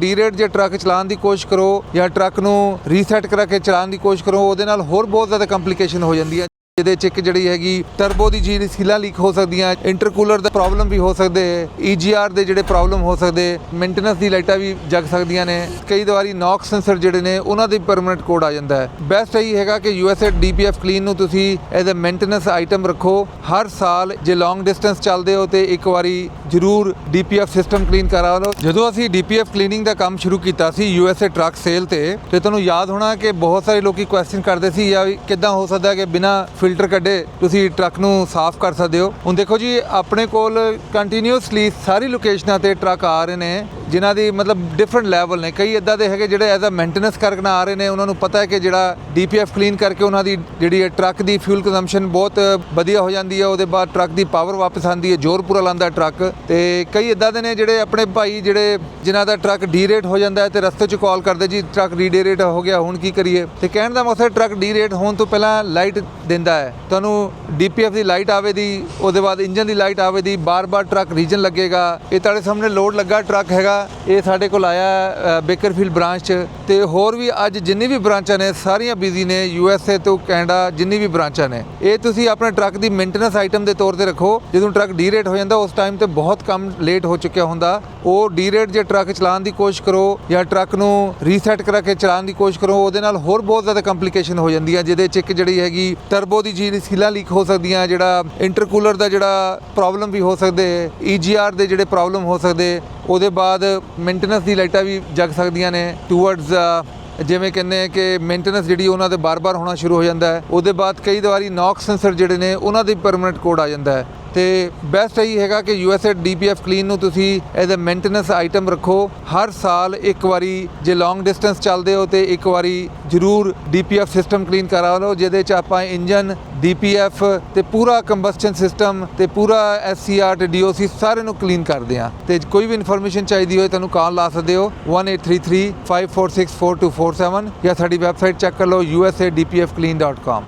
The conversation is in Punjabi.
ਡੀ-ਰੇਟ ਜੇ ਟਰੱਕ ਚਲਾਉਣ ਦੀ ਕੋਸ਼ਿਸ਼ ਕਰੋ ਜਾਂ ਟਰੱਕ ਨੂੰ ਰੀਸੈਟ ਕਰਾ ਕੇ ਚਲਾਉਣ ਦੀ ਕੋਸ਼ਿਸ਼ ਕਰੋ, ਉਹਦੇ ਨਾਲ ਹੋਰ ਬਹੁਤ ਜ਼ਿਆਦਾ ਕੰਪਲਿਕੇਸ਼ਨ ਹੋ ਜਾਂਦੀ ਹੈ। ਜਿਹਦੇ ਚ ਇੱਕ ਜਿਹੜੀ ਹੈਗੀ ਟਰਬੋ ਦੀ ਸੀਲਾਂ ਲੀਕ ਹੋ ਸਕਦੀਆਂ, ਇੰਟਰਕੂਲਰ ਦਾ ਪ੍ਰੋਬਲਮ ਵੀ ਹੋ ਸਕਦੇ, EGR ਦੇ ਜਿਹੜੇ ਪ੍ਰੋਬਲਮ ਹੋ ਸਕਦੇ, ਮੇਨਟੇਨੈਂਸ ਦੀ ਲਾਈਟਾਂ ਵੀ ਜਗ ਸਕਦੀਆਂ ਨੇ। ਕਈ ਵਾਰੀ ਨੌਕਸ ਸੈਂਸਰ ਜਿਹੜੇ ਨੇ ਉਹਨਾਂ ਦੇ ਪਰਮਨੈਂਟ ਕੋਡ ਆ ਜਾਂਦਾ ਹੈ। ਬੈਸਟ ਇਹੀ ਹੈਗਾ ਕਿ USA DPF ਕਲੀਨ ਨੂੰ ਤੁਸੀਂ ਐਜ਼ ਅ ਮੇਨਟੇਨੈਂਸ ਆਈਟਮ ਰੱਖੋ। ਹਰ ਸਾਲ ਜੇ ਲੌਂਗ ਡਿਸਟੈਂਸ ਚੱਲਦੇ ਹੋ ਤੇ ਇੱਕ ਵਾਰੀ ਜ਼ਰੂਰ DPF ਸਿਸਟਮ ਕਲੀਨ ਕਰਾ ਲਓ। ਜਦੋਂ ਅਸੀਂ DPF ਕਲੀਨਿੰਗ ਦਾ ਕੰਮ ਸ਼ੁਰੂ ਕੀਤਾ ਸੀ USA ਟਰੱਕ ਸੇਲ ਤੇ ਤੁਹਾਨੂੰ ਯਾਦ ਹੋਣਾ ਕਿ ਬਹੁਤ ਸਾਰੇ ਲੋਕੀ ਕੁਐਸਚਨ ਕਰਦੇ ਸੀ ਜਾਂ ਕਿੱਦਾਂ ਹੋ ਸਕਦਾ ਕਿ ਬਿਨਾਂ ਫਿਲਟਰ ਕੱਢੇ ਤੁਸੀਂ ਟਰੱਕ ਨੂੰ ਸਾਫ਼ ਕਰ ਸਕਦੇ ਹੋ। ਹੁਣ ਦੇਖੋ ਜੀ, ਆਪਣੇ ਕੋਲ ਕੰਟੀਨਿਊਸਲੀ ਸਾਰੀ ਲੋਕੇਸ਼ਨਾਂ ਤੇ ਟਰੱਕ ਆ ਰਹੇ ਨੇ ਜਿਨ੍ਹਾਂ ਦੀ ਮਤਲਬ ਡਿਫਰੈਂਟ ਲੈਵਲ ਨੇ। ਕਈ ਇੱਦਾਂ ਦੇ ਹੈਗੇ ਜਿਹੜੇ ਐਜ਼ ਅ ਮੇਨਟੇਨੈਂਸ ਕਰਨ ਆ ਰਹੇ ਨੇ, ਉਹਨਾਂ ਨੂੰ ਪਤਾ ਹੈ ਕਿ ਜਿਹੜਾ DPF ਕਲੀਨ ਕਰਕੇ ਉਹਨਾਂ ਦੀ ਜਿਹੜੀ ਟਰੱਕ ਦੀ ਫਿਊਲ ਕੰਜ਼ੰਪਸ਼ਨ ਬਹੁਤ ਵਧੀਆ ਹੋ ਜਾਂਦੀ ਹੈ। ਉਹਦੇ ਬਾਅਦ ਟਰੱਕ ਦੀ ਪਾਵਰ ਵਾਪਸ ਆਉਂਦੀ ਹੈ, ਜ਼ੋਰ ਪੂਰਾ ਲਾਉਂਦਾ ਟਰੱਕ। ਤੇ ਕਈ ਇੱਦਾਂ ਦੇ ਨੇ ਜਿਹੜੇ ਆਪਣੇ ਭਾਈ ਜਿਹੜੇ ਜਿਨ੍ਹਾਂ ਦਾ ਟਰੱਕ ਡੀ-ਰੇਟ ਹੋ ਜਾਂਦਾ ਹੈ ਤੇ ਰਸਤੇ 'ਚ ਕਾਲ ਕਰਦੇ ਜੀ ਟਰੱਕ ਡੀ-ਰੇਟ ਹੋ ਗਿਆ, ਹੁਣ ਕੀ ਕਰੀਏ। ਤੇ ਕਹਿਣ ਦਾ ਮਕਸਦ ਟਰੱਕ ਡੀ-ਰੇਟ ਹੋਣ ਤੋਂ ਪਹਿਲਾਂ ਲਾਈਟ ਦਿੰਦਾ ਹੈ ਤੁਹਾਨੂੰ, DPF ਦੀ ਲਾਈਟ ਆਵੇ ਦੀ, ਉਹਦੇ ਬਾਅਦ ਇੰਜਨ ਦੀ ਲਾਈਟ ਆਵੇ ਦੀ, ਬਾਰ-ਬਾਰ ਟਰੱਕ ਰੀਜਨ ਲੱਗੇਗਾ। ਇਹ ਤੁਹਾਡੇ ਸਾਹਮਣੇ ਲੋਡ ਲੱਗਾ ਟਰੱਕ ਹੈਗਾ, ਇਹ ਸਾਡੇ ਕੋਲ ਆਇਆ ਬੇਕਰਫੀਲਡ ਬ੍ਰਾਂਚ 'ਚ। ਤੇ ਹੋਰ ਵੀ ਅੱਜ ਜਿੰਨੀ ਵੀ ਬ੍ਰਾਂਚਾਂ ਨੇ ਸਾਰੀਆਂ ਬਿਜ਼ੀ ਨੇ, USA ਤੋਂ ਕੈਨੇਡਾ ਜਿੰਨੀ ਵੀ ਬ੍ਰਾਂਚਾਂ ਨੇ। ਇਹ ਤੁਸੀਂ ਆਪਣੇ ਟਰੱਕ ਦੀ ਮੇਨਟੇਨੈਂਸ ਆਈਟਮ ਦੇ ਤੌਰ ਤੇ ਰੱਖੋ। ਜਦੋਂ ਟਰੱਕ ਡੀ-ਰੇਟ ਹੋ ਜਾਂਦਾ ਉਸ ਟਾਈਮ ਤੇ ਬਹੁਤ ਕੰਮ ਲੇਟ ਹੋ ਚੁੱਕਿਆ ਹੁੰਦਾ। ਉਹ ਡੀ-ਰੇਟ ਜੇ ਟਰੱਕ ਚਲਾਉਣ ਦੀ ਕੋਸ਼ਿਸ਼ ਕਰੋ ਜਾਂ ਟਰੱਕ ਨੂੰ ਰੀਸੈਟ ਕਰਾ ਕੇ ਚਲਾਉਣ ਦੀ ਕੋਸ਼ਿਸ਼ ਕਰੋ, ਉਹਦੇ ਨਾਲ ਹੋਰ ਬਹੁਤ ਜ਼ਿਆਦਾ ਕੰਪਲਿਕੇਸ਼ਨ ਹੋ ਜਾਂਦੀ ਹੈ। ਜਿਹਦੇ 'ਚ ਇੱਕ ਜਿਹੜੀ ਹੈਗੀ ਟਰਬੋ ਦੀ ਸੀਲਾਂ ਲੀਕ ਹੋ ਸਕਦੀਆਂ, ਜਿਹੜਾ ਇੰਟਰਕੂਲਰ ਦਾ ਜਿਹੜਾ ਪ੍ਰੋਬਲਮ ਵੀ ਹੋ ਸਕਦੇ, EGR ਦੇ ਜਿਹੜੇ ਪ੍ਰੋਬਲਮ ਹੋ ਸਕਦੇ। ਉਹਦੇ ਬਾਅਦ ਮੇਨਟੇਨੈਂਸ ਦੀ ਲਾਈਟਾਂ ਵੀ ਜਗ ਸਕਦੀਆਂ ਨੇ ਟੂਵਰਡਸ ਜਿਵੇਂ ਕਹਿੰਦੇ ਆ ਕਿ ਮੇਨਟੇਨੈਂਸ ਜਿਹੜੀ ਉਹਨਾਂ ਦੇ ਬਾਰ-ਬਾਰ ਹੋਣਾ ਸ਼ੁਰੂ ਹੋ ਜਾਂਦਾ ਹੈ। ਉਹਦੇ ਬਾਅਦ ਕਈ ਵਾਰੀ ਨੌਕਸ ਸੈਂਸਰ ਜਿਹੜੇ ਨੇ ਉਹਨਾਂ ਦੇ ਪਰਮਨੈਂਟ ਕੋਡ ਆ ਜਾਂਦਾ ਹੈ। ਤੇ ਬੈਸਟ ਇਹੀ ਹੈਗਾ ਕਿ USA DPF ਕਲੀਨ ਨੂੰ ਤੁਸੀਂ ਐਜ਼ ਅ ਮੇਨਟੇਨੈਂਸ ਆਈਟਮ ਰੱਖੋ। ਹਰ ਸਾਲ ਇੱਕ ਵਾਰੀ ਜੇ ਲੌਂਗ ਡਿਸਟੈਂਸ ਚੱਲਦੇ ਹੋ ਤੇ ਇੱਕ ਵਾਰੀ ਜ਼ਰੂਰ DPF ਸਿਸਟਮ ਕਲੀਨ ਕਰਾ ਲਓ, ਜਿਹਦੇ 'ਚ ਆਪਾਂ ਇੰਜਨ, DPF ਤੇ ਪੂਰਾ ਕੰਬਸਸ਼ਨ ਸਿਸਟਮ ਤੇ ਪੂਰਾ SCR ਤੇ DOC ਸਾਰੇ ਨੂੰ ਕਲੀਨ ਕਰਦੇ ਹਾਂ। ਤੇ ਕੋਈ ਵੀ ਇਨਫੋਰਮੇਸ਼ਨ ਚਾਹੀਦੀ ਹੋਏ ਤੁਹਾਨੂੰ ਕਾਲ ਲਾ ਸਕਦੇ ਹੋ 1833 546 4247 ਜਾਂ ਸਾਡੀ ਵੈਬਸਾਈਟ ਚੈੱਕ ਕਰ ਲਓ usadpfclean.com।